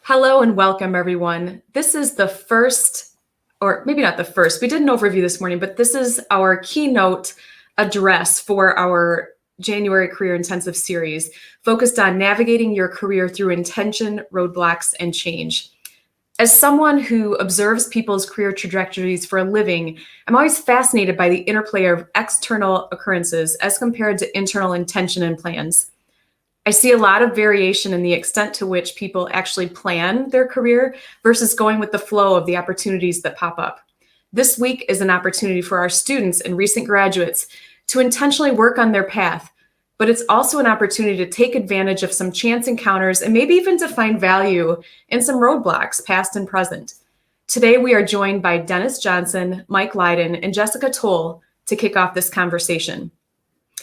Hello and welcome, everyone. This is the first, or maybe not the first, we did an overview this morning, but this is our keynote address for our January Career Intensive series, focused on navigating your career through intention, roadblocks, and change. As someone who observes people's career trajectories for a living, I'm always fascinated by the interplay of external occurrences as compared to internal intention and plans. I see a lot of variation in the extent to which people actually plan their career versus going with the flow of the opportunities that pop up. This week is an opportunity for our students and recent graduates to intentionally work on their path, but it's also an opportunity to take advantage of some chance encounters and maybe even to find value in some roadblocks, past and present. Today, we are joined by Dennis Johnson, Mike Lydon, and Jessica Toll to kick off this conversation.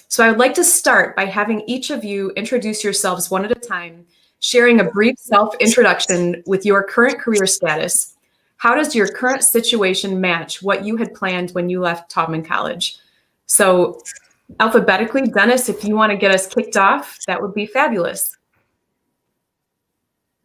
So I would like to start by having each of you introduce yourselves one at a time, sharing a brief self-introduction with your current career status. How does your current situation match what you had planned when you left Taubman College? So alphabetically, Dennis, if you want to get us kicked off, that would be fabulous.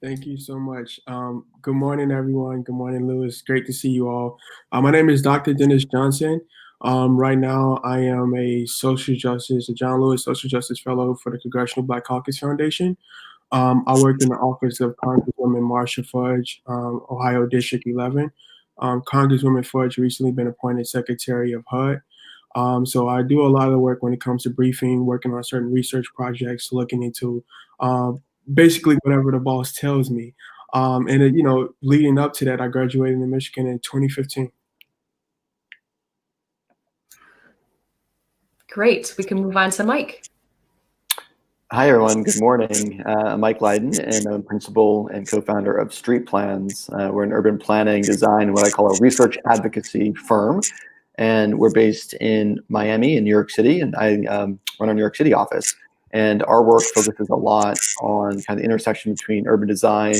Thank you so much. Good morning, everyone. Good morning, Lewis. Great to see you all. My name is Dr. Dennis Johnson. Right now, I am a John Lewis Social Justice Fellow for the Congressional Black Caucus Foundation. I work in the office of Congresswoman Marsha Fudge, Ohio District 11. Congresswoman Fudge recently been appointed Secretary of HUD. So I do a lot of work when it comes to briefing, working on certain research projects, looking into basically whatever the boss tells me. Leading up to that, I graduated in Michigan in 2015. Great. We can move on to Mike. Hi, everyone. Good morning. I'm Mike Lydon, and I'm principal and co-founder of Street Plans. We're an urban planning, design, what I call a research advocacy firm. And we're based in Miami and New York City, and I run our New York City office. And our work focuses a lot on kind of the intersection between urban design,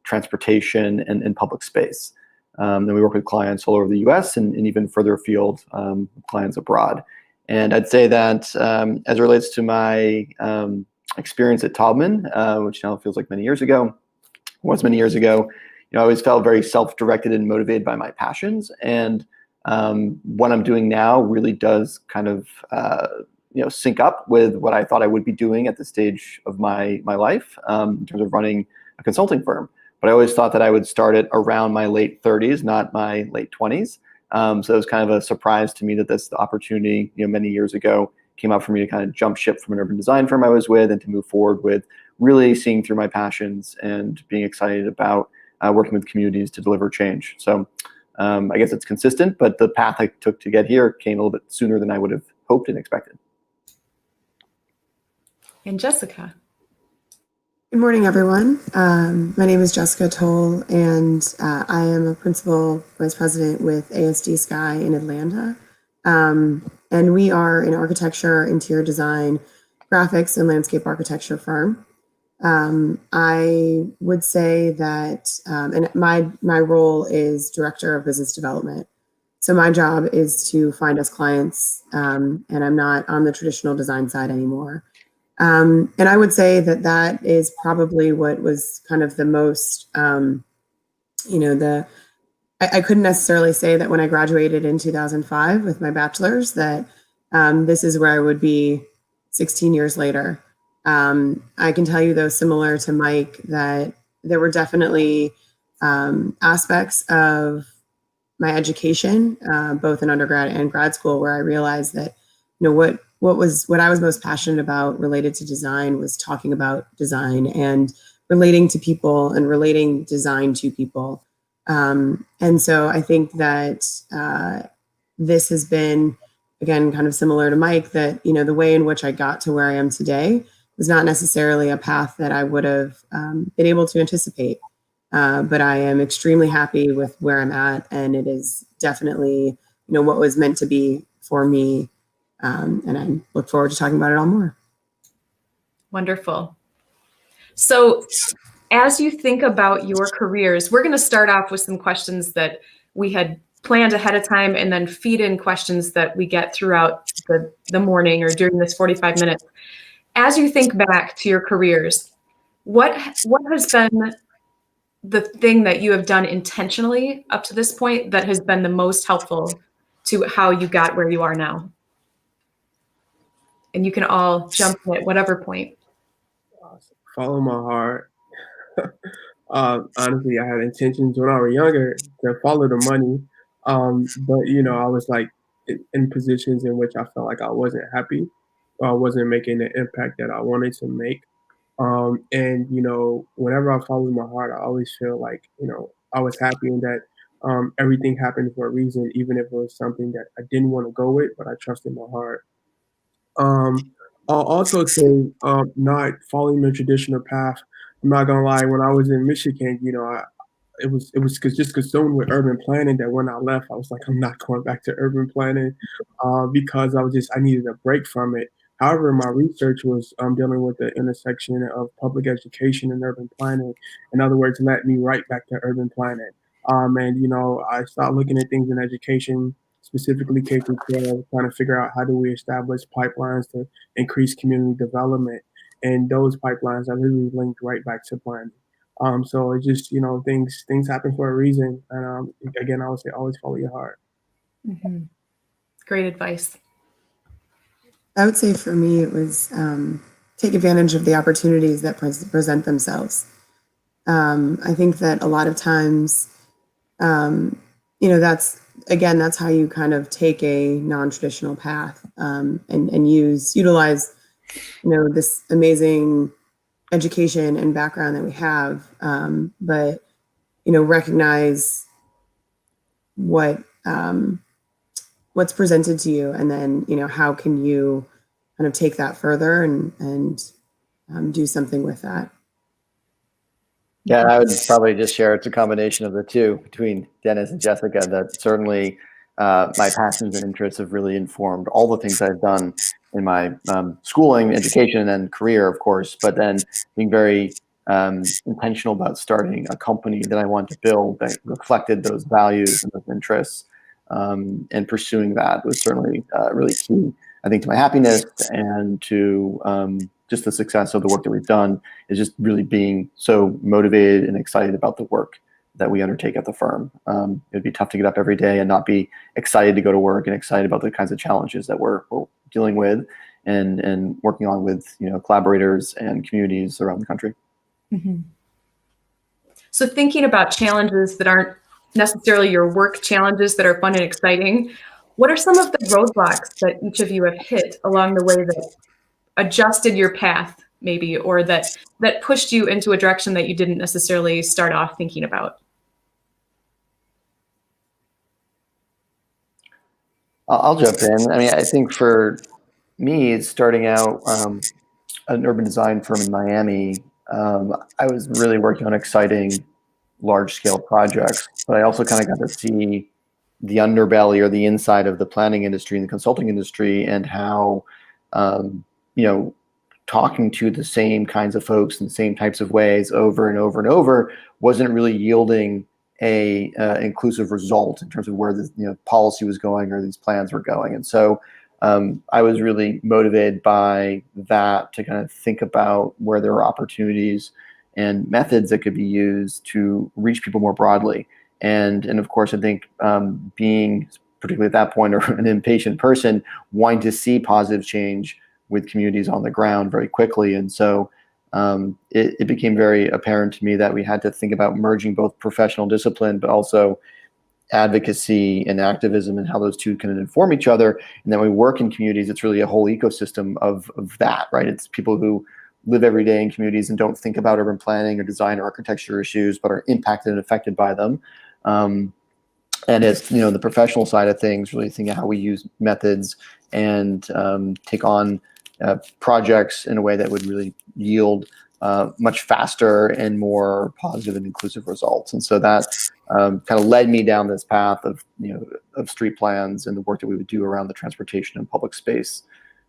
transportation, and public space. Then we work with clients all over the US and even further afield, clients abroad. And I'd say that as it relates to my experience at Taubman, which now feels like many years ago, I always felt very self-directed and motivated by my passions. And what I'm doing now really does kind of sync up with what I thought I would be doing at this stage of my life in terms of running a consulting firm. But I always thought that I would start it around my late 30s, not my late 20s. So it was kind of a surprise to me that this opportunity, many years ago, came up for me to kind of jump ship from an urban design firm I was with and to move forward with really seeing through my passions and being excited about working with communities to deliver change. So I guess it's consistent, but the path I took to get here came a little bit sooner than I would have hoped and expected. And Jessica. Good morning, everyone. My name is Jessica Toll, and I am a principal vice president with ASD Sky in Atlanta. And we are an architecture, interior design, graphics, and landscape architecture firm. I would say that, and my role is director of business development. So my job is to find us clients, and I'm not on the traditional design side anymore. And I would say that is probably what was kind of the most, I couldn't necessarily say that when I graduated in 2005 with my bachelor's that this is where I would be 16 years later. I can tell you, though, similar to Mike, that there were definitely aspects of my education, both in undergrad and grad school, where I realized that, what I was most passionate about related to design was talking about design and relating to people and relating design to people. And so I think that this has been, again, kind of similar to Mike, that, the way in which I got to where I am today was not necessarily a path that I would have been able to anticipate. But I am extremely happy with where I'm at, and it is definitely, what was meant to be for me. And I look forward to talking about it all more. Wonderful. So as you think about your careers, we're going to start off with some questions that we had planned ahead of time and then feed in questions that we get throughout the morning or during this 45 minutes. As you think back to your careers, what has been the thing that you have done intentionally up to this point that has been the most helpful to how you got where you are now? And you can all jump in at whatever point. Follow my heart. Honestly, I had intentions when I was younger to follow the money, but I was like in positions in which I felt like I wasn't happy, or I wasn't making the impact that I wanted to make. And whenever I follow my heart, I always feel like I was happy in that everything happened for a reason, even if it was something that I didn't want to go with, but I trusted my heart. Um, I'll also say not following the traditional path. I'm not gonna lie. When I was in Michigan, it was just consumed with urban planning that when I left, I was like, I'm not going back to urban planning because I needed a break from it. However, my research was dealing with the intersection of public education and urban planning. In other words, led me right back to urban planning. And I started looking at things in education, specifically K through 12, trying to figure out how do we establish pipelines to increase community development. And those pipelines are literally linked right back to planning. So it's just things happen for a reason, and again, I would say always follow your heart. Mm-hmm. Great advice. I would say for me, it was take advantage of the opportunities that present themselves. I think that a lot of times, that's how you kind of take a non-traditional path and utilize, this amazing education and background that we have, but recognize what what's presented to you, and then how can you kind of take that further and do something with that. Yeah, I would probably just share it's a combination of the two between Dennis and Jessica. That certainly my passions and interests have really informed all the things I've done in my schooling, education, and career, of course. But then being very intentional about starting a company that I want to build that reflected those values and those interests, and pursuing that was certainly really key, I think, to my happiness and to just the success of the work that we've done. Is just really being so motivated and excited about the work that we undertake at the firm. It'd be tough to get up every day and not be excited to go to work and excited about the kinds of challenges that we're dealing with and working on with collaborators and communities around the country. Mm-hmm. So thinking about challenges that aren't necessarily your work challenges that are fun and exciting, what are some of the roadblocks that each of you have hit along the way that adjusted your path, maybe, or that pushed you into a direction that you didn't necessarily start off thinking about? I'll jump in. I mean, I think for me, starting out an urban design firm in Miami, I was really working on exciting large-scale projects, but I also kind of got to see the underbelly or the inside of the planning industry and the consulting industry, and how talking to the same kinds of folks in the same types of ways over and over and over wasn't really yielding a inclusive result in terms of where the policy was going or these plans were going. And so I was really motivated by that to kind of think about where there are opportunities and methods that could be used to reach people more broadly. And of course, I think being, particularly at that point, an impatient person, wanting to see positive change with communities on the ground very quickly. And so it became very apparent to me that we had to think about merging both professional discipline, but also advocacy and activism, and how those two can inform each other. And then when we work in communities, it's really a whole ecosystem of that, right? It's people who live every day in communities and don't think about urban planning or design or architecture issues, but are impacted and affected by them. And it's the professional side of things, really thinking how we use methods and take on projects in a way that would really yield much faster and more positive and inclusive results. And so that kind of led me down this path of street plans and the work that we would do around the transportation and public space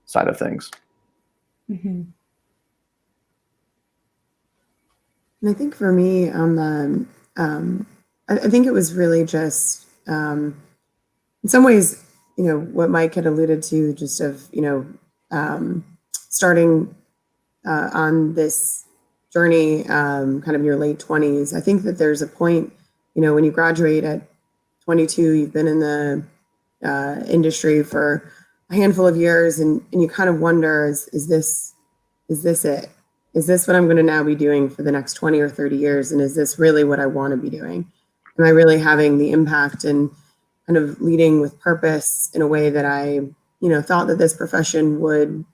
side of things. Mm-hmm. And I think for me, on the, I think it was really just, in some ways, what Mike had alluded to, just of, starting on this journey, kind of in your late 20s, I think that there's a point, when you graduate at 22, you've been in the industry for a handful of years, and you kind of wonder, is this it? Is this what I'm going to now be doing for the next 20 or 30 years? And is this really what I want to be doing? Am I really having the impact and kind of leading with purpose in a way that I, thought that this profession would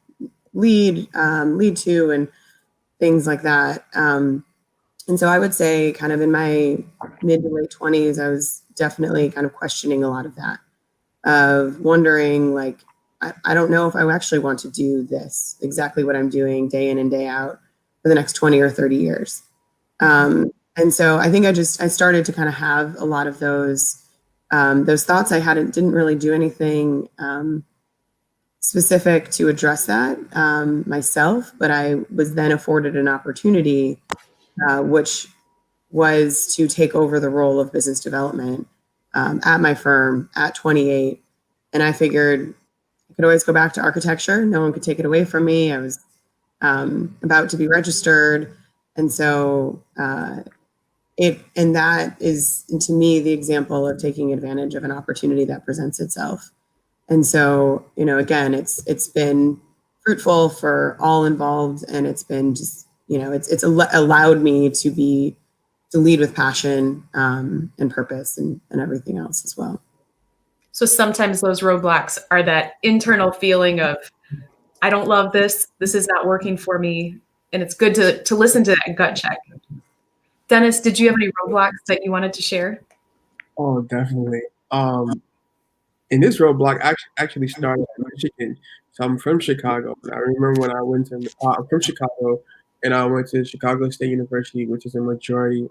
lead to, and things like that. And so I would say kind of in my mid to late 20s, I was definitely kind of questioning a lot of that, of wondering, like, I don't know if I actually want to do this, exactly what I'm doing day in and day out for the next 20 or 30 years. And so I think I started to kind of have a lot of those thoughts. Didn't really do anything specific to address that myself, but I was then afforded an opportunity, which was to take over the role of business development at my firm at 28. And I figured I could always go back to architecture. No one could take it away from me. I was about to be registered. And so that is, to me, the example of taking advantage of an opportunity that presents itself. And so, again, it's been fruitful for all involved, and it's been just, it's allowed me to lead with passion and purpose and everything else as well. So sometimes those roadblocks are that internal feeling of, I don't love this. This is not working for me. And it's good to listen to that gut check. Dennis, did you have any roadblocks that you wanted to share? Oh, definitely. And this roadblock actually started in Michigan. So I'm from Chicago. And I remember when I went to, I'm from Chicago, and I went to Chicago State University, which is a majority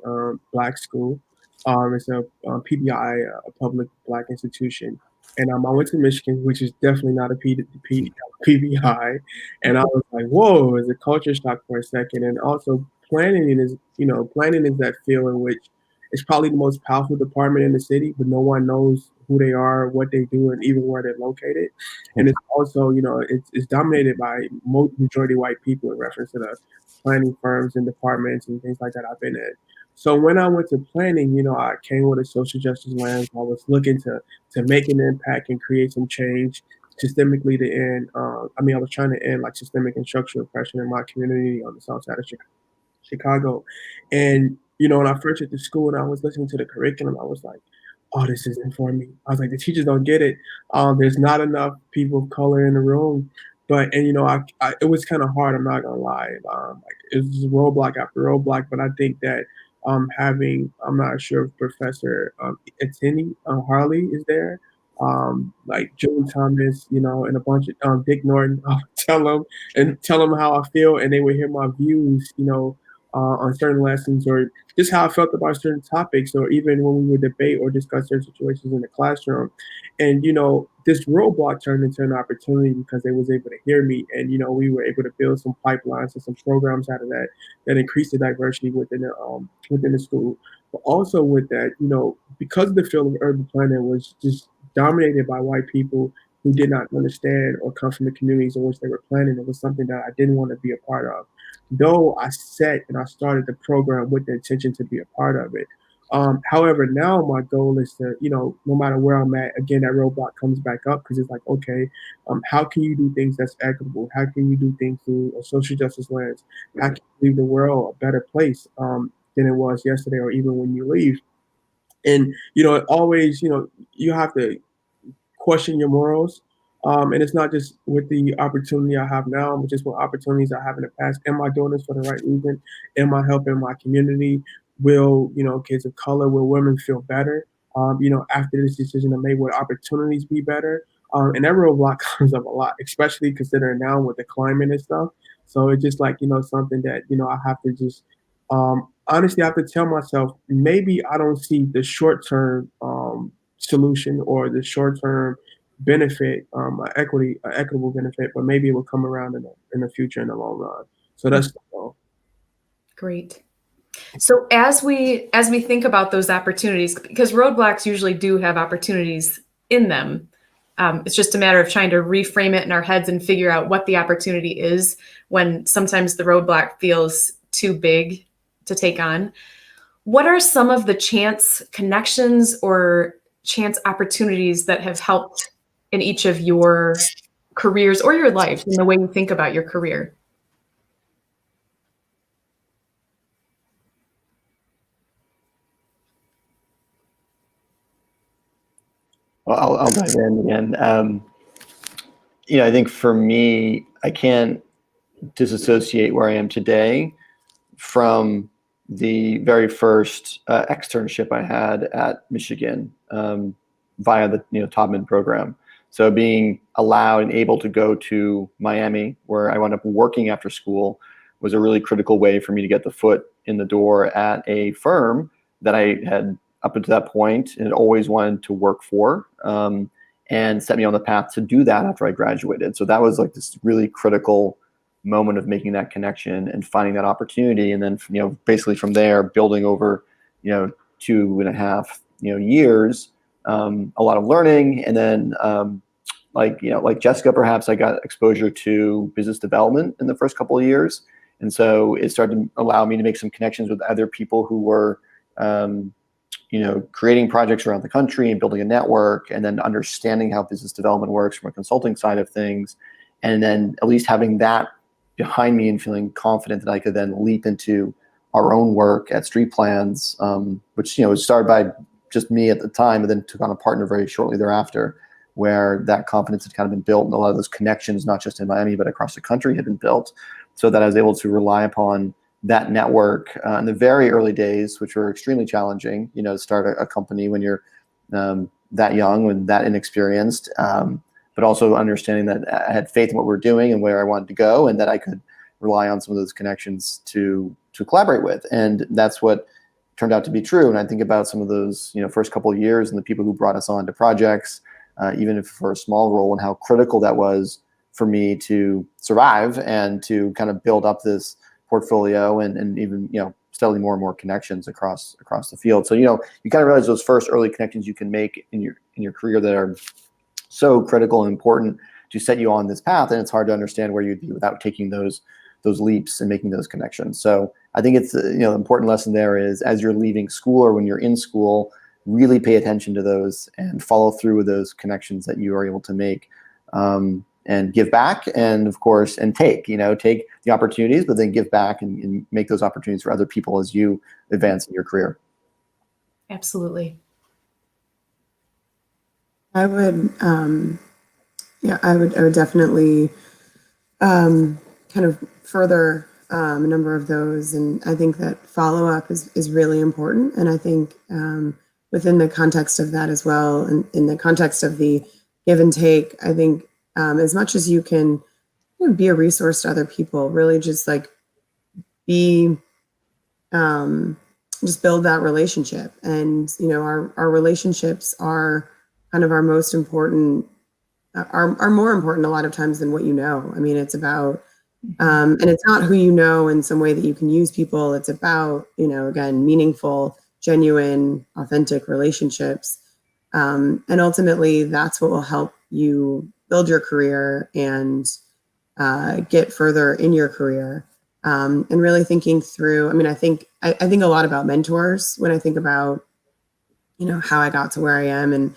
Black school. It's a PBI, a public Black institution. And I went to Michigan, which is definitely not a PBI. And I was like, whoa, it's a culture shock for a second. And also planning is that field in which it's probably the most powerful department in the city, but no one knows who they are, what they do, and even where they're located. And it's also, it's dominated by majority white people in reference to the planning firms and departments and things like that I've been in. So when I went to planning, I came with a social justice lens. I was looking to make an impact and create some change systemically to end. I was trying to end like systemic and structural oppression in my community on the south side of Chicago. And, when I first went to school and I was listening to the curriculum, I was like, oh, this isn't for me. I was like, the teachers don't get it. There's not enough people of color in the room. But, and, it was kind of hard, I'm not going to lie. It was just roadblock after roadblock. But I think that I'm not sure if Professor Etienne Harley is there. Like June Thomas, and a bunch of Dick Norton, tell them how I feel, and they would hear my views, on certain lessons or just how I felt about certain topics, or even when we would debate or discuss certain situations in the classroom. And, this roadblock turned into an opportunity because they was able to hear me. And, we were able to build some pipelines and some programs out of that increased the diversity within the school. But also with that, because the field of urban planning was just dominated by white people who did not understand or come from the communities in which they were planning, it was something that I didn't want to be a part of. Though I set and I started the program with the intention to be a part of it. However, now my goal is to, no matter where I'm at, again, that roadblock comes back up because it's like, okay, how can you do things that's equitable? How can you do things through a social justice lens? How can you leave the world a better place than it was yesterday or even when you leave? And, it always, you have to question your morals. And it's not just with the opportunity I have now, but just with opportunities I have in the past. Am I doing this for the right reason? Am I helping my community? Will, kids of color, will women feel better? After this decision I made, will opportunities be better? And that roadblock comes up a lot, especially considering now with the climate and stuff. So it's just like, something that, I have to just, honestly, I have to tell myself, maybe I don't see the short-term solution or the short-term benefit, equitable benefit, but maybe it will come around in the future in the long run. So that's the goal. Great. So as we think about those opportunities, because roadblocks usually do have opportunities in them, it's just a matter of trying to reframe it in our heads and figure out what the opportunity is when sometimes the roadblock feels too big to take on. What are some of the chance connections or chance opportunities that have helped in each of your careers or your life in the way you think about your career? Well, I'll dive in again. I think for me, I can't disassociate where I am today from the very first externship I had at Michigan via the Todman program. So being allowed and able to go to Miami, where I wound up working after school, was a really critical way for me to get the foot in the door at a firm that I had up until that point and had always wanted to work for, and set me on the path to do that after I graduated. So that was like this really critical moment of making that connection and finding that opportunity. And then, basically from there, building over, 2.5, years, a lot of learning. And then, like Jessica, perhaps I got exposure to business development in the first couple of years. And so it started to allow me to make some connections with other people who were, creating projects around the country and building a network, and then understanding how business development works from a consulting side of things. And then at least having that behind me and feeling confident that I could then leap into our own work at Street Plans, which, was started by just me at the time, and then took on a partner very shortly thereafter, where that confidence had kind of been built, and a lot of those connections, not just in Miami, but across the country, had been built, so that I was able to rely upon that network in the very early days, which were extremely challenging, to start a company when you're that young and that inexperienced, but also understanding that I had faith in what we were doing and where I wanted to go, and that I could rely on some of those connections to collaborate with. And that's what turned out to be true. And I think about some of those, first couple of years and the people who brought us on to projects, even if for a small role, and how critical that was for me to survive and to kind of build up this portfolio and even, steadily more and more connections across the field. So, you kind of realize those first early connections you can make in your career that are so critical and important to set you on this path. And it's hard to understand where you'd be without taking those leaps and making those connections. So I think it's, the important lesson there is, as you're leaving school or when you're in school, really pay attention to those and follow through with those connections that you are able to make, and give back, and of course, and take the opportunities, but then give back and make those opportunities for other people as you advance in your career. Absolutely. I would, I would definitely kind of further a number of those, and I think that follow-up is really important. And I think within the context of that as well, and in the context of the give and take, I think as much as you can be a resource to other people, really just like be just build that relationship. And our relationships are kind of our most important, are more important a lot of times than what you know. I mean, it's about and it's not who you know in some way that you can use people. It's about, again, meaningful, genuine, authentic relationships. And ultimately, that's what will help you build your career and get further in your career. And really thinking through, I mean, I think a lot about mentors when I think about, how I got to where I am and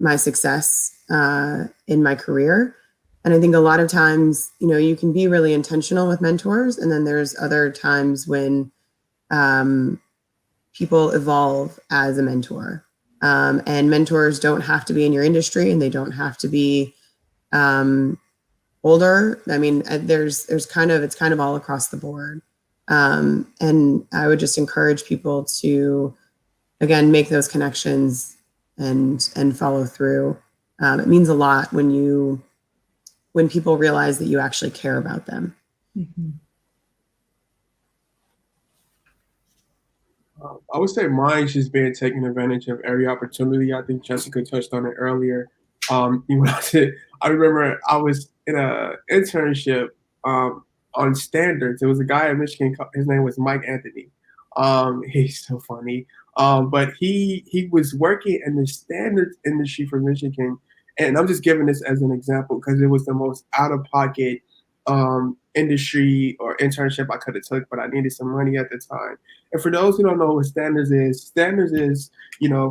my success in my career. And I think a lot of times, you can be really intentional with mentors. And then there's other times when people evolve as a mentor. And mentors don't have to be in your industry, and they don't have to be older. I mean, it's kind of all across the board. And I would just encourage people to, again, make those connections and follow through. It means a lot when people realize that you actually care about them. Mm-hmm. I would say mine's just being taking advantage of every opportunity. I think Jessica touched on it earlier. I remember I was in an internship on standards. There was a guy at Michigan. His name was Mike Anthony. He's so funny. But he was working in the standards industry for Michigan, and I'm just giving this as an example because it was the most out of pocket industry or internship I could have took, but I needed some money at the time. And for those who don't know what standards is,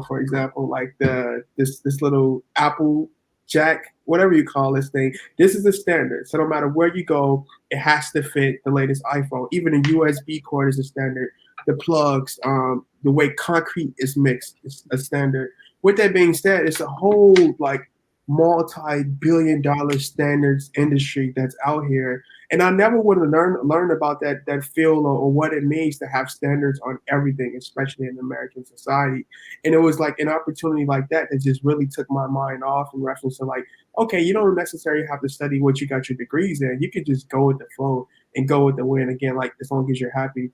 for example, like this little Apple Jack, whatever you call this thing. This is the standard. So no matter where you go, it has to fit the latest iPhone. Even a USB cord is a standard. The plugs, the way concrete is mixed is a standard. With that being said, it's a whole like multi-billion-dollar standards industry that's out here. And I never would have learned about that field or what it means to have standards on everything, especially in American society. And it was like an opportunity like that just really took my mind off in reference to like, okay, you don't necessarily have to study what you got your degrees in. You could just go with the flow and go with the wind again, like as long as you're happy.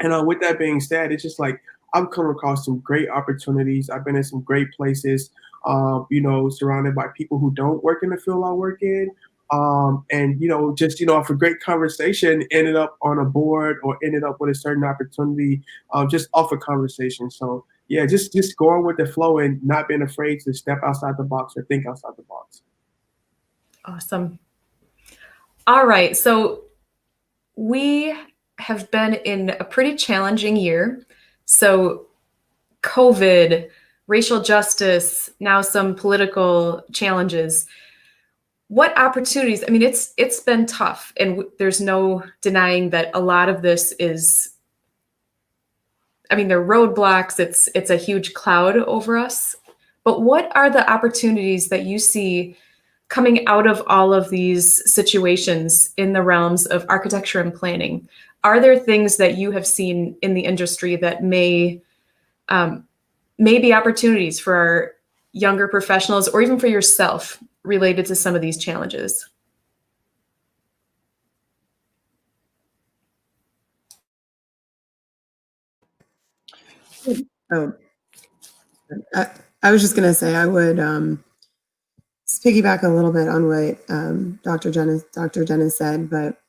And with that being said, it's just like I've come across some great opportunities. I've been in some great places, surrounded by people who don't work in the field I work in. And just off a great conversation, ended up on a board or ended up with a certain opportunity, just off a conversation. So yeah, just going with the flow and not being afraid to step outside the box or think outside the box. Awesome. All right, so we have been in a pretty challenging year. So COVID, racial justice, now some political challenges. What opportunities? I mean, it's been tough, and there's no denying that a lot of this is, I mean, there are roadblocks. It's a huge cloud over us. But what are the opportunities that you see coming out of all of these situations in the realms of architecture and planning? Are there things that you have seen in the industry that may be opportunities for our younger professionals or even for yourself related to some of these challenges? Oh, I was just going to say I would piggyback a little bit on what Dr. Dennis said, but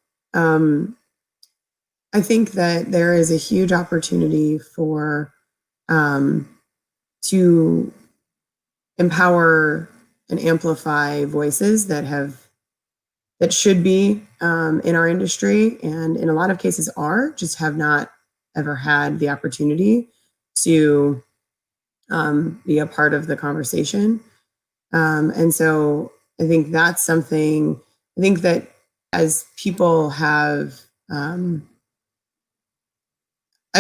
I think that there is a huge opportunity for to empower and amplify voices that should be in our industry, and in a lot of cases just have not ever had the opportunity to be a part of the conversation. And so I think that's something, I think that as people have, I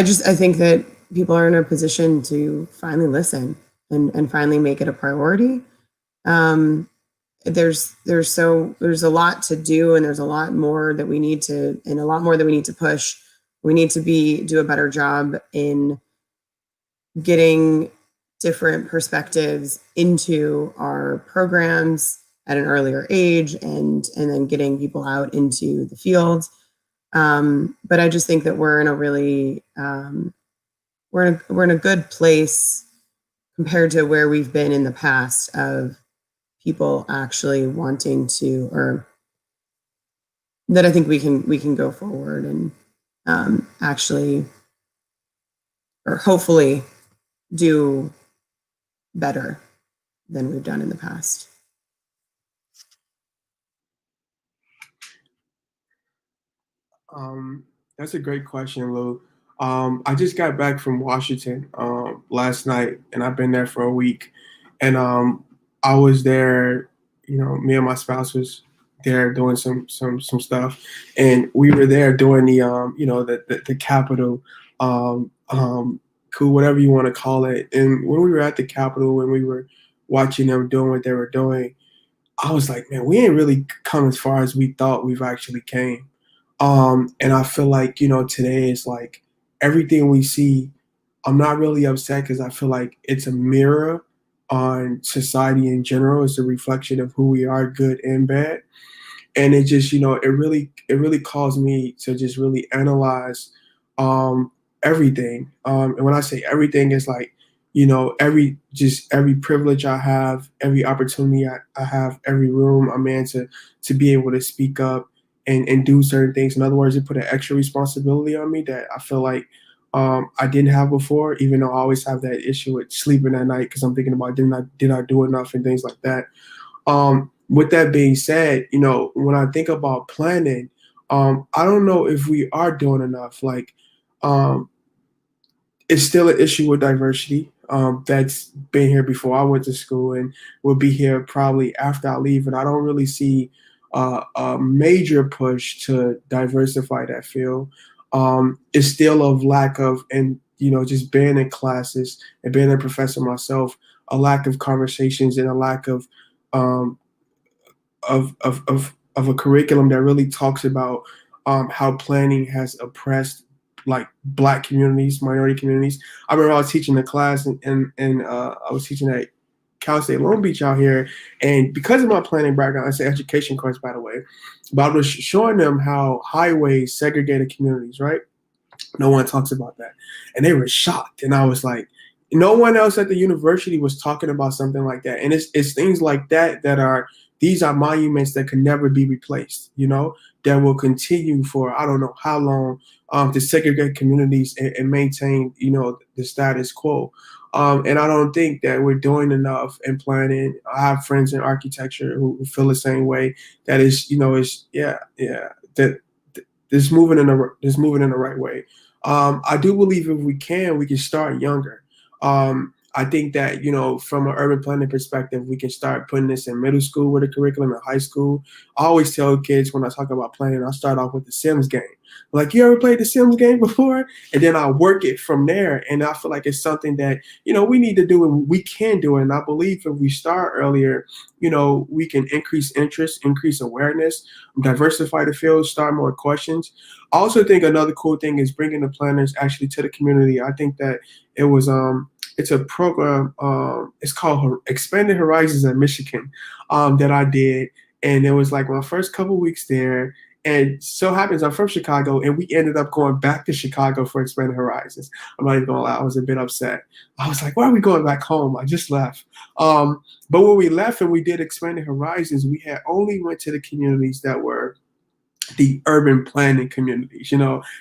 think that people are in a position to finally listen and finally make it a priority. There's a lot to do, and there's a lot more that we need to push. We need to do a better job in getting different perspectives into our programs at an earlier age, and then getting people out into the field. But I just think that we're in a really we're in a good place compared to where we've been in the past of people actually wanting to, or that I think we can go forward and actually, or hopefully, do better than we've done in the past. That's a great question, Lou. I just got back from Washington last night, and I've been there for a week. And I was there, me and my spouse was there doing some stuff, and we were there doing the Capitol, cool, whatever you want to call it. And when we were at the Capitol, when we were watching them doing what they were doing, I was like, man, we ain't really come as far as we thought we've actually came. And I feel like, today is like everything we see, I'm not really upset because I feel like it's a mirror on society in general. It's a reflection of who we are, good and bad. And it just, it really caused me to just really analyze everything. And when I say everything, it's like, every privilege I have, every opportunity I have, every room I'm in to be able to speak up and do certain things. In other words, it put an extra responsibility on me that I feel like I didn't have before, even though I always have that issue with sleeping at night because I'm thinking about did I do enough and things like that. With that being said, when I think about planning, I don't know if we are doing enough. Like, it's still an issue with diversity. That's been here before I went to school and will be here probably after I leave. And I don't really see a major push to diversify that field. It's still a lack of, and just being in classes and being a professor myself, a lack of conversations and a lack um, of a curriculum that really talks about how planning has oppressed like Black communities, minority communities. I remember I was teaching a class and I was teaching at Cal State Long Beach out here, and because of my planning background, it's an education course, by the way, but I was showing them how highways segregated communities, right? No one talks about that, and they were shocked, and I was like, no one else at the university was talking about something like that, and it's things like that that are these are monuments that can never be replaced, that will continue for I don't know how long to segregate communities and maintain, the status quo. And I don't think that we're doing enough in planning. I have friends in architecture who feel the same way. That is that this moving in the right way. I do believe if we can start younger. I think that, from an urban planning perspective, we can start putting this in middle school with a curriculum, in high school. I always tell kids when I talk about planning, I start off with the Sims game. Like, you ever played the Sims game before? And then I work it from there. And I feel like it's something that, we need to do and we can do it. And I believe if we start earlier, we can increase interest, increase awareness, diversify the field, start more questions. I also think another cool thing is bringing the planners actually to the community. I think that it was it's a program. It's called Expanded Horizons in Michigan that I did, and it was like my first couple weeks there. And so happens I'm from Chicago, and we ended up going back to Chicago for Expanded Horizons. I'm not even gonna lie, I was a bit upset. I was like, "Why are we going back home? I just left." But when we left and we did Expanded Horizons, we had only went to the communities that were the urban planning communities.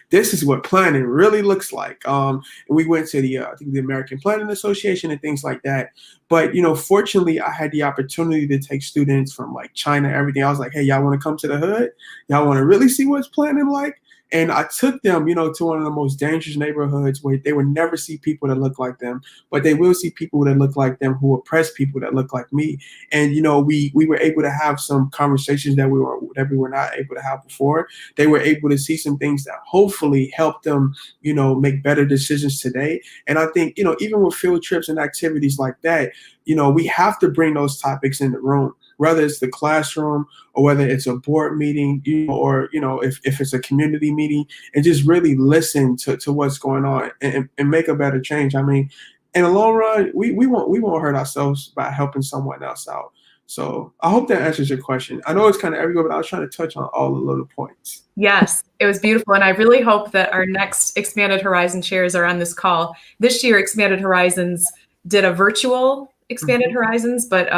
This is what planning really looks like. And we went to I think the American Planning Association and things like that. But, fortunately, I had the opportunity to take students from like China, everything. I was like, hey, y'all want to come to the hood? Y'all want to really see what's planning like? And I took them, to one of the most dangerous neighborhoods where they would never see people that look like them, but they will see people that look like them who oppress people that look like me. And, we were able to have some conversations that we were not able to have before. They were able to see some things that hopefully help them, make better decisions today. And I think, even with field trips and activities like that, we have to bring those topics in the room, whether it's the classroom or whether it's a board meeting, or, if it's a community meeting, and just really listen to what's going on and make a better change. I mean, in the long run, we won't hurt ourselves by helping someone else out. So I hope that answers your question. I know it's kind of everywhere, but I was trying to touch on all the little points. Yes, it was beautiful. And I really hope that our next Expanded Horizon chairs are on this call. This year, Expanded Horizons did a virtual Expanded Horizons, but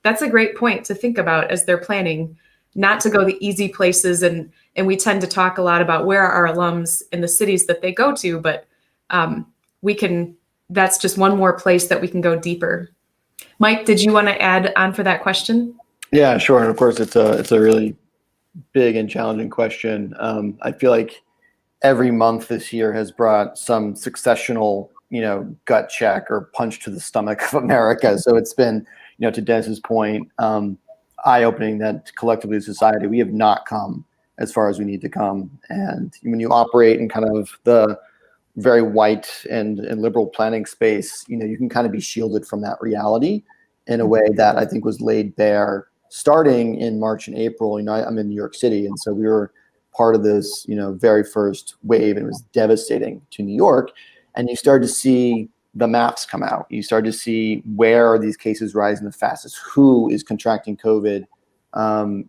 that's a great point to think about as they're planning, not to go the easy places. And we tend to talk a lot about where are our alums in the cities that they go to, but that's just one more place that we can go deeper. Mike, did you want to add on for that question? Yeah, sure. And of course, it's a really big and challenging question. I feel like every month this year has brought some successional, gut check or punch to the stomach of America. So it's been, to Dennis's point, eye-opening that collectively as society, we have not come as far as we need to come. And when you operate in kind of the very white and liberal planning space, you can kind of be shielded from that reality in a way that I think was laid bare starting in March and April. I'm in New York City, and so we were part of this, very first wave, and it was devastating to New York. And you started to see the maps come out. You started to see where are these cases rising the fastest, who is contracting COVID,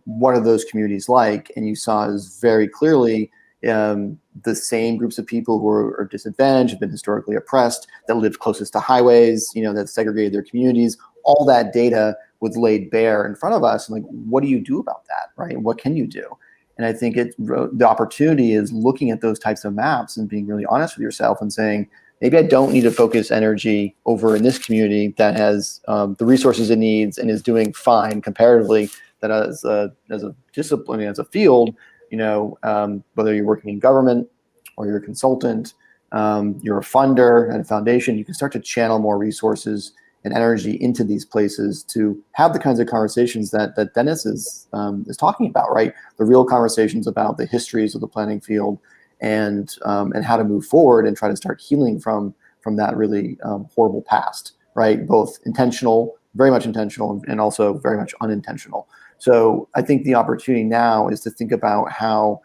what are those communities like? And you saw this very clearly, the same groups of people who are disadvantaged, have been historically oppressed, that live closest to highways, that segregated their communities. All that data was laid bare in front of us. And like, what do you do about that, right? What can you do? And I think the opportunity is looking at those types of maps and being really honest with yourself and saying, maybe I don't need to focus energy over in this community that has the resources it needs and is doing fine comparatively, that as a discipline, as a field, whether you're working in government or you're a consultant, you're a funder and a foundation, you can start to channel more resources and energy into these places to have the kinds of conversations that Dennis is talking about, right? The real conversations about the histories of the planning field and how to move forward and try to start healing from that really horrible past, right? Both intentional, very much intentional, and also very much unintentional. So I think the opportunity now is to think about how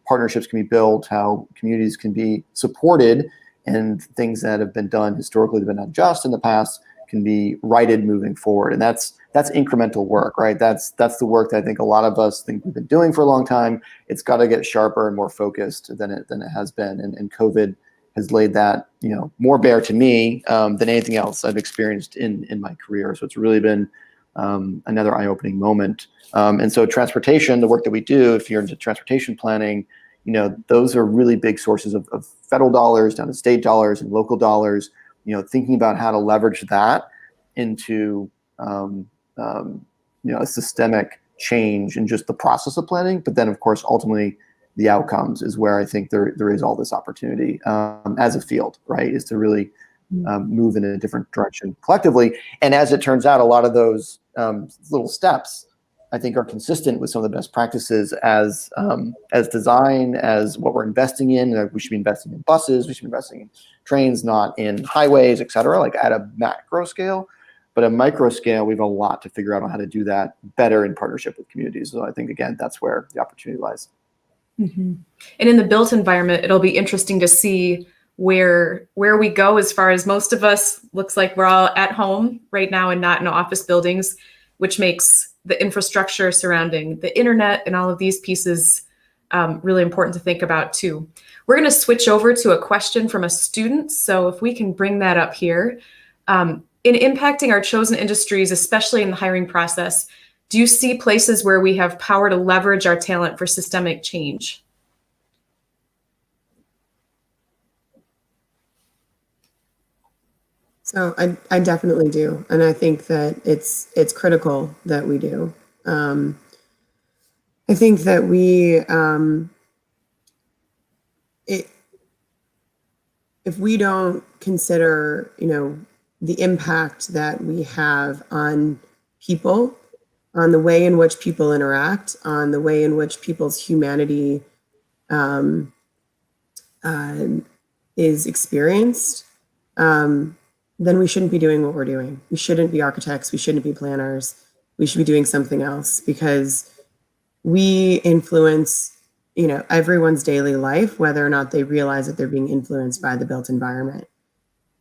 partnerships can be built, how communities can be supported, and things that have been done historically that have been unjust in the past can be righted moving forward. And that's incremental work, right? That's the work that I think a lot of us think we've been doing for a long time. It's got to get sharper and more focused than it has been. And COVID has laid that, more bare to me than anything else I've experienced in my career. So it's really been another eye-opening moment. And so transportation, the work that we do, if you're into transportation planning, those are really big sources of federal dollars down to state dollars and local dollars. Thinking about how to leverage that into a systemic change in just the process of planning, but then of course ultimately the outcomes is where I think there is all this opportunity as a field, right? Is to really move in a different direction collectively. And as it turns out, a lot of those little steps I think are consistent with some of the best practices as design, as what we're investing in. We should be investing in buses, we should be investing in trains, not in highways, et cetera, like at a macro scale. But at micro scale, we have a lot to figure out on how to do that better in partnership with communities. So I think, again, that's where the opportunity lies. Mm-hmm. And in the built environment, it'll be interesting to see where we go, as far as most of us looks like we're all at home right now and not in office buildings, which makes the infrastructure surrounding the internet and all of these pieces really important to think about too. We're going to switch over to a question from a student. So if we can bring that up here. In impacting our chosen industries, especially in the hiring process, do you see places where we have power to leverage our talent for systemic change? So I definitely do. And I think that it's critical that we do. I think that if we don't consider, the impact that we have on people, on the way in which people interact, on the way in which people's humanity is experienced, then we shouldn't be doing what we're doing. We shouldn't be architects. We shouldn't be planners. We should be doing something else, because we influence, everyone's daily life, whether or not they realize that they're being influenced by the built environment.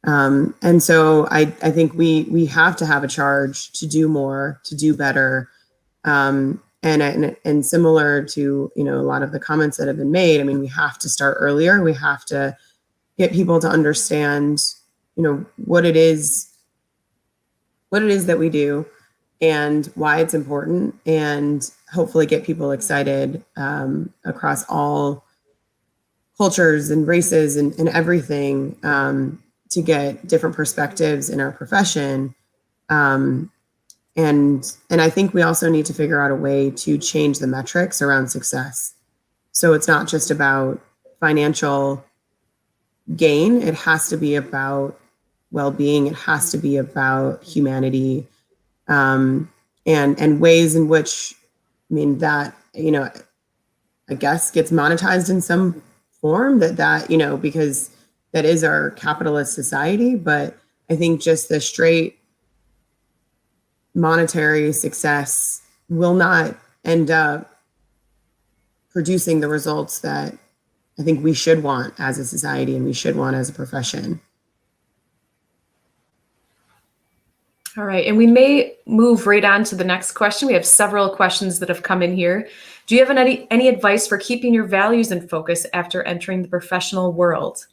And so I think we have to have a charge to do more, to do better. And similar to, a lot of the comments that have been made, we have to start earlier. We have to get people to understand, what it is that we do and why it's important, and hopefully get people excited across all cultures and races and everything, to get different perspectives in our profession. And I think we also need to figure out a way to change the metrics around success. So it's not just about financial gain. It has to be about well-being. It has to be about humanity, and ways in which, that, I guess gets monetized in some form that, because that is our capitalist society. But I think just the straight monetary success will not end up producing the results that I think we should want as a society and we should want as a profession. All right, and we may move right on to the next question. We have several questions that have come in here. Do you have any advice for keeping your values in focus after entering the professional world?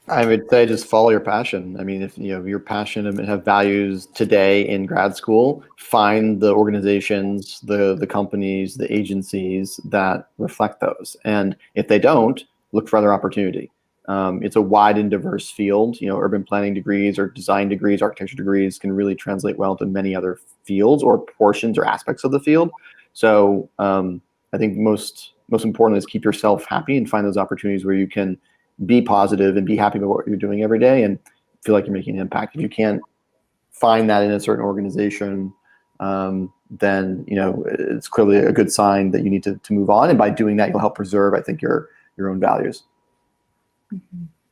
I would say just follow your passion. If you're passionate and have values today in grad school, find the organizations, the companies, the agencies that reflect those. And if they don't, look for other opportunity. It's a wide and diverse field. Urban planning degrees or design degrees, architecture degrees can really translate well to many other fields or portions or aspects of the field. So I think most important is keep yourself happy and find those opportunities where you can be positive and be happy about what you're doing every day and feel like you're making an impact. If you can't find that in a certain organization, then it's clearly a good sign that you need to move on. And by doing that, you'll help preserve, I think, your own values.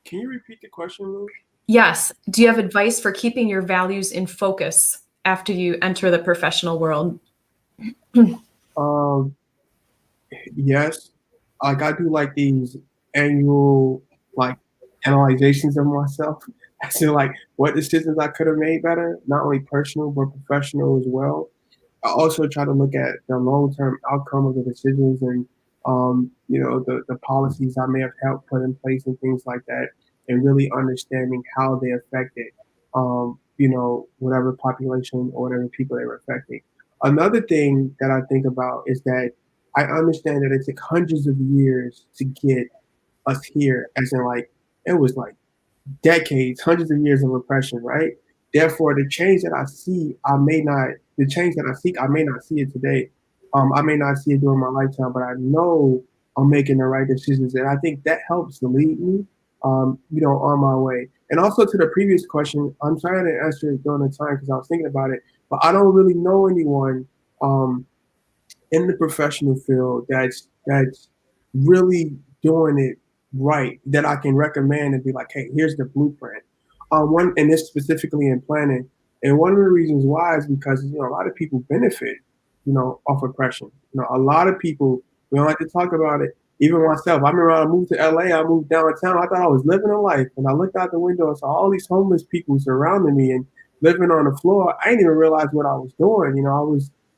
Can you repeat the question, Lou? Yes. Do you have advice for keeping your values in focus after you enter the professional world? Yes. Like I do like these annual analyzations of myself. I feel like what decisions I could have made better, not only personal but professional as well. I also try to look at the long-term outcome of the decisions and the policies I may have helped put in place and things like that, and really understanding how they affected whatever population or whatever people they were affecting. Another thing that I think about is that I understand that it took hundreds of years to get us here, as in it was decades, hundreds of years of oppression, right? Therefore, the change that I see, the change that I seek, I may not see it today. I may not see it during my lifetime, but I know I'm making the right decisions. And I think that helps to lead me, on my way. And also to the previous question, I'm trying to answer it during the time because I was thinking about it, but I don't really know anyone in the professional field that's really doing it right that I can recommend and be like, hey, here's the blueprint. And this specifically in planning. And one of the reasons why is because a lot of people benefit, off oppression. A lot of people, we don't like to talk about it. Even myself, I remember when I moved to LA, I moved downtown. I thought I was living a life, and I looked out the window and saw all these homeless people surrounding me and living on the floor. I didn't even realize what I was doing.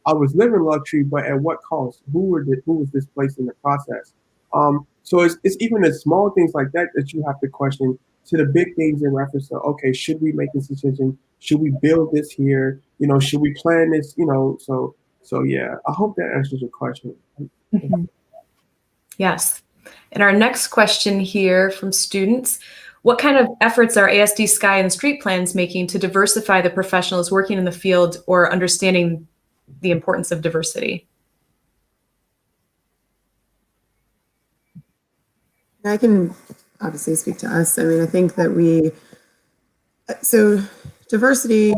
I was living luxury, but at what cost? Who was displaced in the process? So it's even the small things like that that you have to question, to the big things in reference to, okay, should we make this decision? Should we build this here? Should we plan this? So yeah, I hope that answers your question. Mm-hmm. Yes. And our next question here from students: what kind of efforts are ASD Sky and Street Plans making to diversify the professionals working in the field or understanding the importance of diversity? I can obviously speak to us. I mean, I think that diversity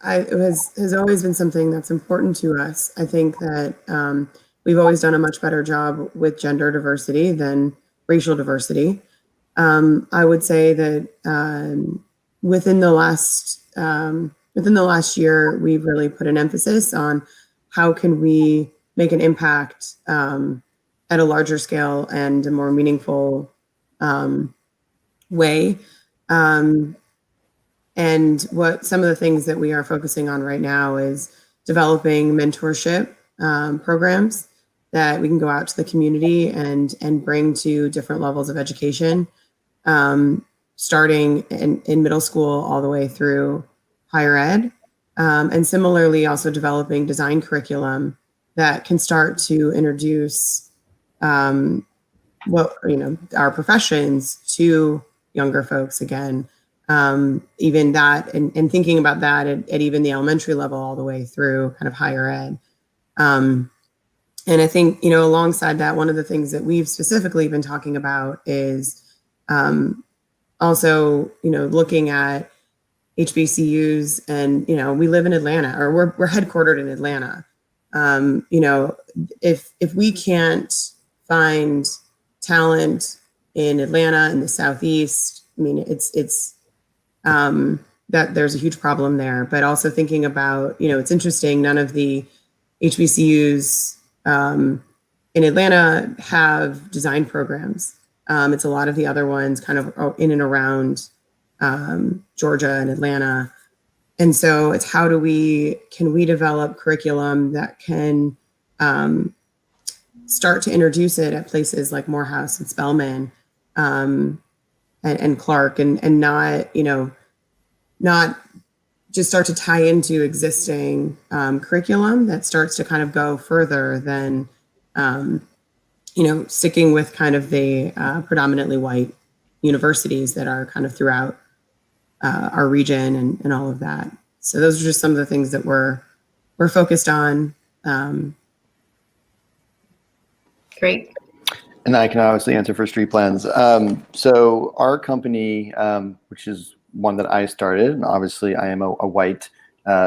has always been something that's important to us. I think that we've always done a much better job with gender diversity than racial diversity. I would say that within the last year, we've really put an emphasis on how can we make an impact at a larger scale and a more meaningful way. And what some of the things that we are focusing on right now is developing mentorship programs that we can go out to the community and bring to different levels of education, starting in middle school all the way through higher ed. And similarly, also developing design curriculum that can start to introduce our professions to younger folks again. Even that and thinking about that at even the elementary level all the way through kind of higher ed. And I think, alongside that, one of the things that we've specifically been talking about is also, looking at HBCUs, and, we live in Atlanta, or we're headquartered in Atlanta. If we can't find talent in Atlanta, in the Southeast, I mean, it's that there's a huge problem there. But also thinking about, it's interesting, none of the HBCUs in Atlanta have design programs. It's a lot of the other ones kind of in and around Georgia and Atlanta. And so it's can we develop curriculum that can start to introduce it at places like Morehouse and Spelman and Clark, and not just start to tie into existing curriculum that starts to kind of go further than sticking with kind of the predominantly white universities that are kind of throughout our region and all of that. So those are just some of the things that we're focused on. Great. And I can obviously answer for Street Plans. So our company, which is one that I started, and obviously I am a white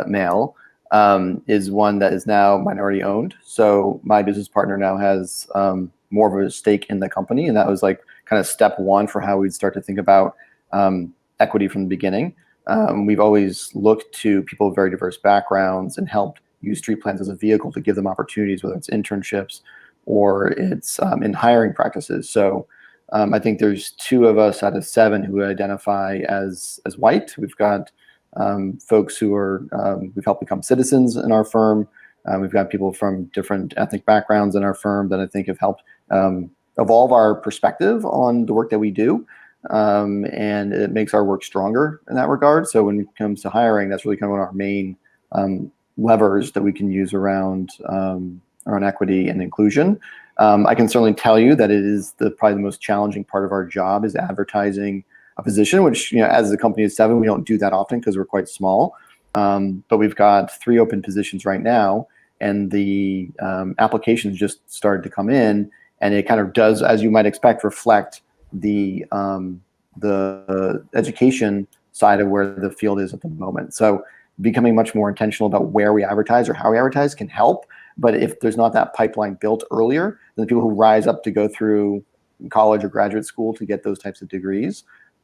male, is one that is now minority owned. So my business partner now has more of a stake in the company, and that was like kind of step one for how we'd start to think about equity from the beginning. We've always looked to people with very diverse backgrounds and helped use Street Plans as a vehicle to give them opportunities, whether it's internships or it's in hiring practices. So I think there's 2 of us out of 7 who identify as white. We've got folks who are we've helped become citizens in our firm. We've got people from different ethnic backgrounds in our firm that I think have helped evolve our perspective on the work that we do. And it makes our work stronger in that regard. So when it comes to hiring, that's really kind of one of our main levers that we can use around equity and inclusion. I can certainly tell you that it is probably the most challenging part of our job is advertising a position, which, as a company of 7, we don't do that often because we're quite small. But we've got 3 open positions right now, and the applications just started to come in, and it kind of does, as you might expect, reflect the education side of where the field is at the moment. So becoming much more intentional about where we advertise or how we advertise can help. But if there's not that pipeline built earlier, then the people who rise up to go through college or graduate school to get those types of degrees,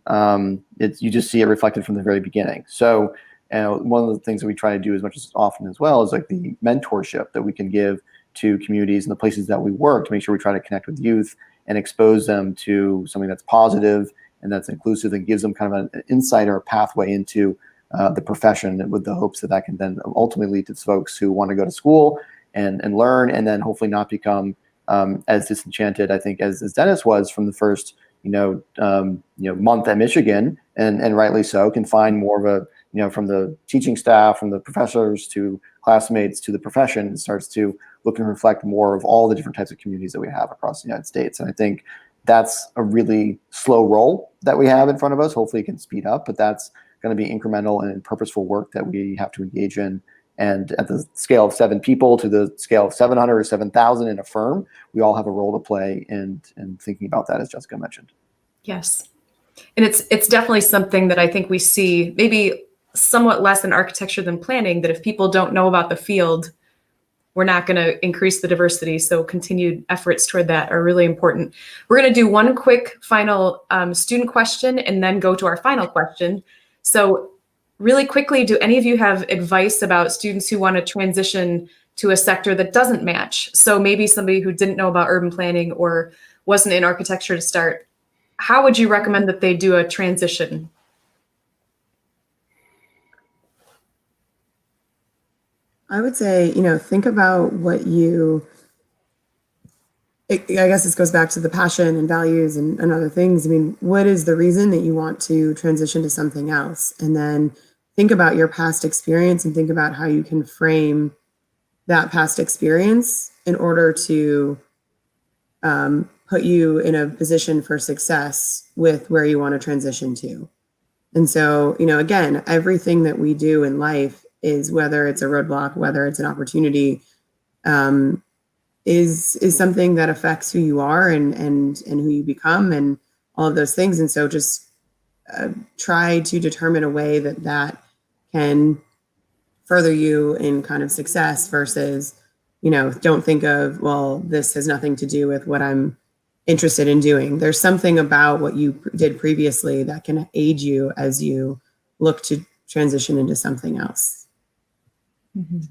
you just see it reflected from the very beginning. So one of the things that we try to do as much as often as well is like the mentorship that we can give to communities and the places that we work to make sure we try to connect with youth and expose them to something that's positive and that's inclusive and gives them kind of an insight or a pathway into the profession, with the hopes that that can then ultimately lead to folks who want to go to school and learn, and then hopefully not become as disenchanted, I think, as Dennis was from the first month at Michigan, and rightly so, can find more of a, from the teaching staff, from the professors to classmates to the profession, and starts to look and reflect more of all the different types of communities that we have across the United States. And I think that's a really slow roll that we have in front of us. Hopefully it can speed up, but that's going to be incremental and purposeful work that we have to engage in. And at the scale of 7 people to the scale of 700 or 7,000 in a firm, we all have a role to play in thinking about that, as Jessica mentioned. Yes. And it's definitely something that I think we see maybe somewhat less in architecture than planning, that if people don't know about the field, we're not going to increase the diversity. So continued efforts toward that are really important. We're going to do one quick final student question and then go to our final question. So really quickly, do any of you have advice about students who want to transition to a sector that doesn't match? So maybe somebody who didn't know about urban planning or wasn't in architecture to start, how would you recommend that they do a transition? I would say, think about what I guess this goes back to the passion and values and other things. I mean, what is the reason that you want to transition to something else? And then think about your past experience and think about how you can frame that past experience in order to put you in a position for success with where you want to transition to. And so, again, everything that we do in life is, whether it's a roadblock, whether it's an opportunity, is something that affects who you are and who you become and all of those things. And so just try to determine a way that can further you in kind of success versus, don't think of, well, this has nothing to do with what I'm interested in doing. There's something about what you did previously that can aid you as you look to transition into something else. Mm-hmm.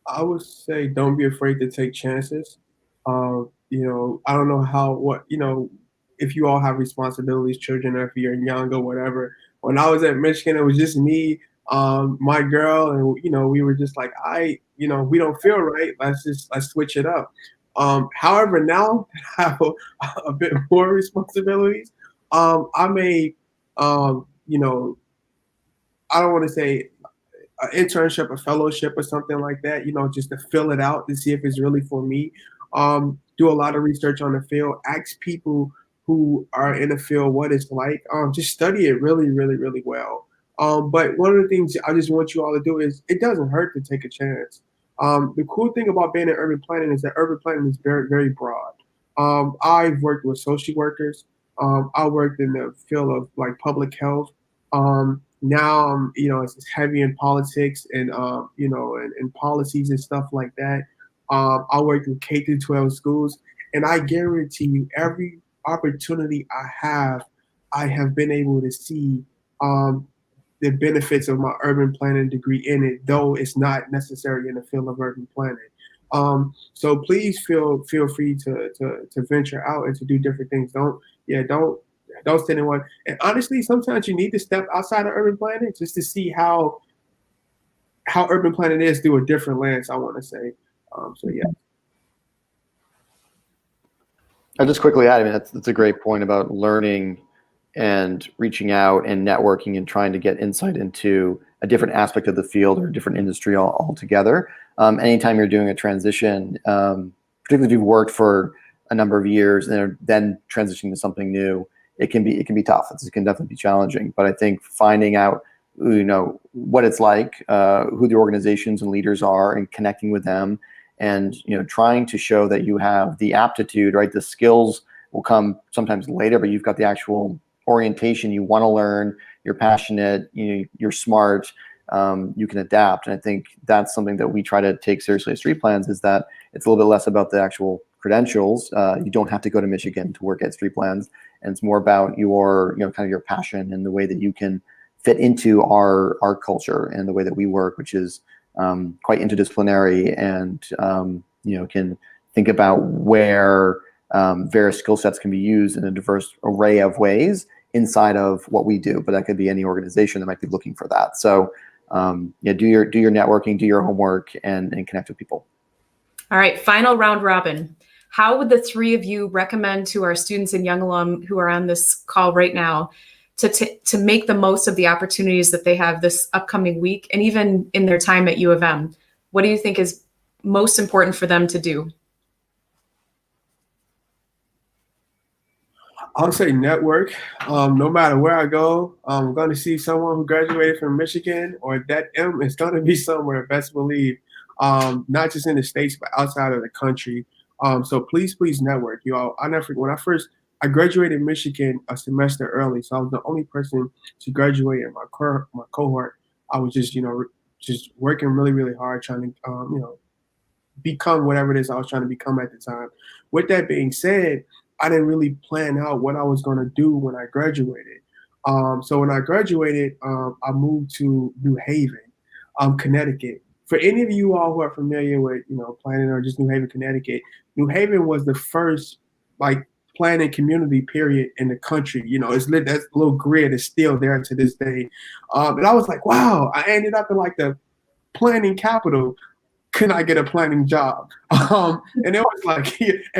I would say don't be afraid to take chances. I don't know if you all have responsibilities, children, or if you're young or whatever. When I was at Michigan, it was just me, my girl, and we were just like, we don't feel right. Let's switch it up. However, now I have a bit more responsibilities. I may, I don't want to say an internship, a fellowship, or something like that, just to fill it out to see if it's really for me. Do a lot of research on the field, ask people who are in the field what it's like. Just study it really, really, really well. But one of the things I just want you all to do is it doesn't hurt to take a chance. The cool thing about being in urban planning is that urban planning is very, very broad. I've worked with social workers. I worked in the field of like public health. Now, it's heavy in politics and, and policies and stuff like that. I worked in K through 12 schools, and I guarantee you, every opportunity I have been able to see the benefits of my urban planning degree in it, though it's not necessarily in the field of urban planning. So please feel free to venture out and to do different things. Don't sit in one. And honestly, sometimes you need to step outside of urban planning just to see how urban planning is through a different lens, I want to say. So yeah. I'll just quickly add, I mean, that's a great point about learning and reaching out and networking and trying to get insight into a different aspect of the field or a different industry altogether. Anytime you're doing a transition, particularly if you've worked for a number of years and then transitioning to something new, it can be tough. It can definitely be challenging. But I think finding out, what it's like, who the organizations and leaders are, and connecting with them, and trying to show that you have the aptitude, right? The skills will come sometimes later, but you've got the actual orientation. You want to learn. You're passionate. You're smart. You can adapt. And I think that's something that we try to take seriously at Street Plans, is that it's a little bit less about the actual credentials. You don't have to go to Michigan to work at Street Plans, and it's more about your kind of your passion and the way that you can fit into our culture and the way that we work, which is quite interdisciplinary, and can think about where various skill sets can be used in a diverse array of ways inside of what we do. But that could be any organization that might be looking for that. So do your networking, do your homework, and connect with people. All right, final round robin. How would the three of you recommend to our students and young alum who are on this call right now to make the most of the opportunities that they have this upcoming week, and even in their time at U of M? What do you think is most important for them to do? I'll say network. No matter where I go, I'm going to see someone who graduated from Michigan, or that M is going to be somewhere, best believe, not just in the States, but outside of the country. So please network. I'll never forget, when I graduated in Michigan a semester early, so I was the only person to graduate in my cohort. I was just working really, really hard, trying to, become whatever it is I was trying to become at the time. With that being said, I didn't really plan out what I was going to do when I graduated. So when I graduated, I moved to New Haven, Connecticut. For any of you all who are familiar with, planning, or just New Haven, Connecticut, New Haven was the first planning community period in the country. It's lit. That little grid is still there to this day. And I was like, wow, I ended up in the planning capital. Could I get a planning job? And it was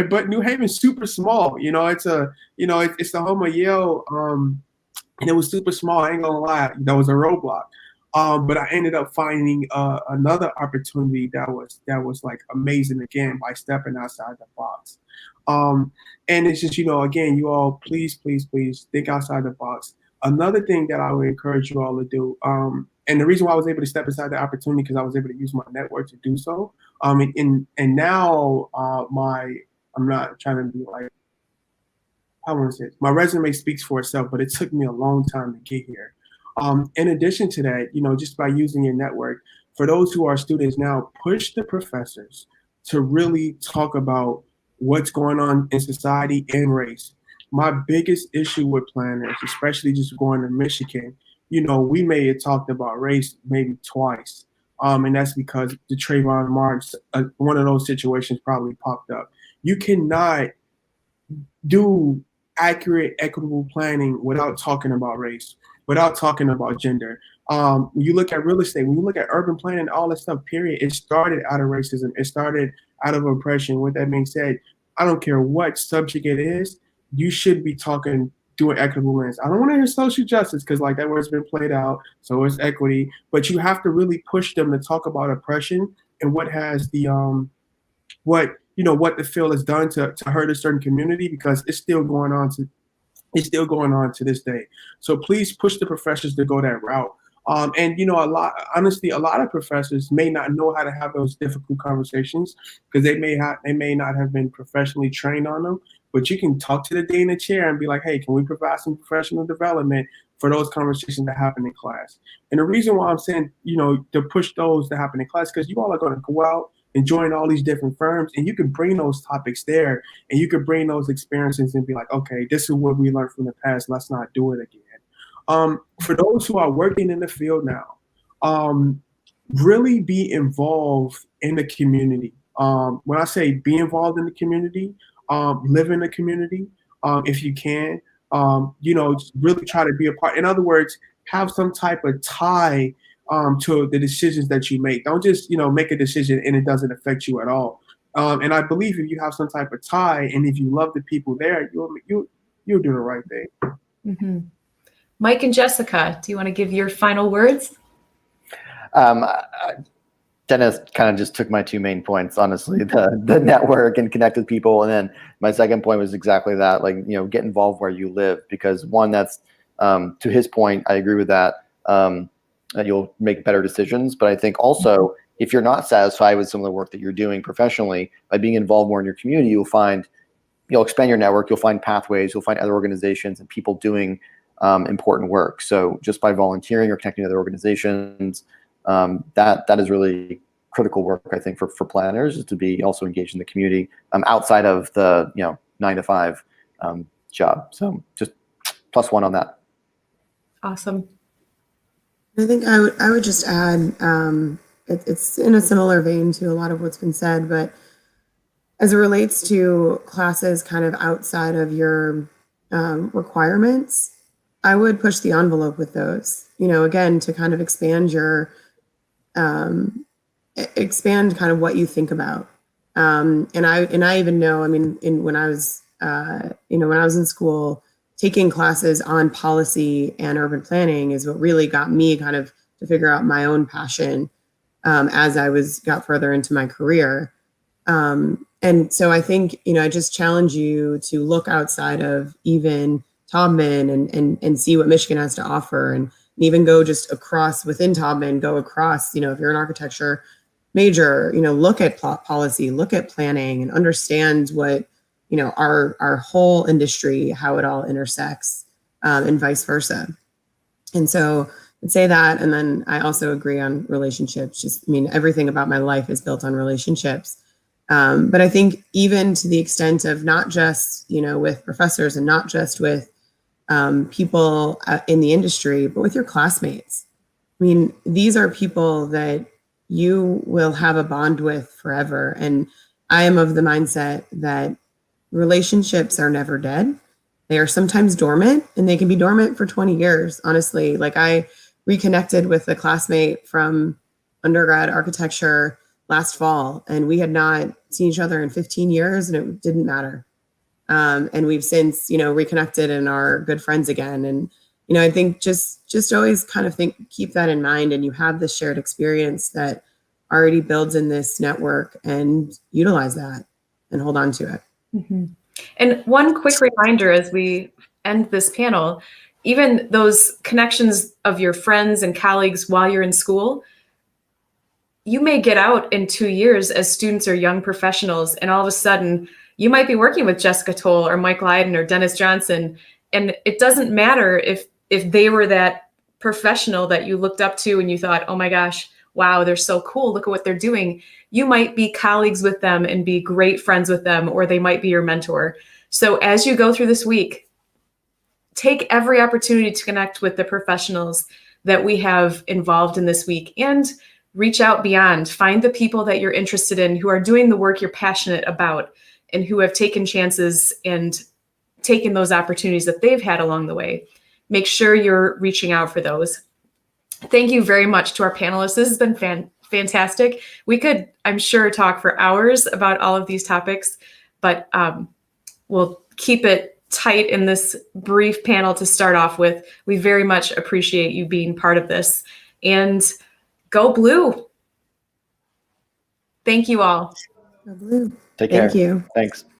but New Haven's super small. It's it's the home of Yale. And it was super small. I ain't gonna lie, that was a roadblock. But I ended up finding another opportunity that was amazing again, by stepping outside the box. And it's just, again, you all, please think outside the box. Another thing that I would encourage you all to do, and the reason why I was able to step inside the opportunity, because I was able to use my network to do so. And now I'm not trying to be how want to say it? My resume speaks for itself, but it took me a long time to get here. In addition to that, just by using your network, for those who are students now, push the professors to really talk about what's going on in society and race. My biggest issue with planners, especially just going to Michigan, we may have talked about race maybe twice. And that's because the Trayvon March, one of those situations probably popped up. You cannot do accurate, equitable planning without talking about race, without talking about gender. When you look at real estate, when you look at urban planning, all that stuff, period, it started out of racism. It started out of oppression. With that being said, I don't care what subject it is, you should be talking through an equitable lens. I don't want to hear social justice, because that word's been played out, so it's equity. But you have to really push them to talk about oppression and what has the what the field has done to hurt a certain community, because it's still going on It's still going on to this day. So please push the professors to go that route. And honestly, a lot of professors may not know how to have those difficult conversations because they may not have been professionally trained on them. But you can talk to the dean and chair and be like, hey, can we provide some professional development for those conversations that happen in class? And the reason why I'm saying, to push those that happen in class, because you all are going to go out and join all these different firms, and you can bring those topics there, and you can bring those experiences and be like, okay, this is what we learned from the past. Let's not do it again. For those who are working in the field now, really be involved in the community. When I say be involved in the community, live in the community, if you can, really try to be a part. In other words, have some type of tie to the decisions that you make. Don't just, make a decision and it doesn't affect you at all. And I believe if you have some type of tie and if you love the people there, you'll do the right thing. Mm-hmm. Mike and Jessica, do you want to give your final words? Dennis kind of just took my two main points, honestly, the network and connect with people. And then my second point was exactly that, like, get involved where you live, because one, that's to his point, I agree with that, that you'll make better decisions. But I think also, if you're not satisfied with some of the work that you're doing professionally, by being involved more in your community, you'll expand your network, you'll find pathways, you'll find other organizations and people doing important work. So just by volunteering or connecting to other organizations, that is really critical work, I think, for planners, is to be also engaged in the community outside of the 9-to-5 job. So just +1 on that. Awesome. I think I would just add, it's in a similar vein to a lot of what's been said, but as it relates to classes kind of outside of your requirements, I would push the envelope with those, again, to kind of expand expand kind of what you think about. And I even know, I mean, when I was in school, taking classes on policy and urban planning is what really got me kind of to figure out my own passion as I got further into my career. And so I think, I just challenge you to look outside of even Taubman and see what Michigan has to offer, and even go just across within Taubman, go across, if you're an architecture major, look at policy, look at planning, and understand what, our whole industry, how it all intersects, and vice versa. And so I'd say that. And then I also agree on relationships. Everything about my life is built on relationships. But I think even to the extent of not just, with professors and not just with people in the industry, but with your classmates. These are people that you will have a bond with forever. And I am of the mindset that relationships are never dead. They are sometimes dormant, and they can be dormant for 20 years, honestly. Like, I reconnected with a classmate from undergrad architecture last fall, and we had not seen each other in 15 years, and it didn't matter. And we've since, reconnected and are good friends again. And, I think just always kind of keep that in mind, and you have this shared experience that already builds in this network, and utilize that and hold on to it. Mm-hmm. And one quick reminder as we end this panel, even those connections of your friends and colleagues while you're in school, you may get out in 2 years as students or young professionals, and all of a sudden you might be working with Jessica Toll or Mike Lydon or Dennis Johnson. And it doesn't matter if they were that professional that you looked up to and you thought, oh my gosh, wow, they're so cool. Look at what they're doing. You might be colleagues with them and be great friends with them, or they might be your mentor. So as you go through this week, take every opportunity to connect with the professionals that we have involved in this week, and reach out beyond. Find the people that you're interested in, who are doing the work you're passionate about, and who have taken chances and taken those opportunities that they've had along the way. Make sure you're reaching out for those. Thank you very much to our panelists. This has been fantastic. We could, I'm sure, talk for hours about all of these topics, but we'll keep it tight in this brief panel to start off with. We very much appreciate you being part of this. And go Blue. Thank you all. Go Blue. Take care. Thank you. Thanks.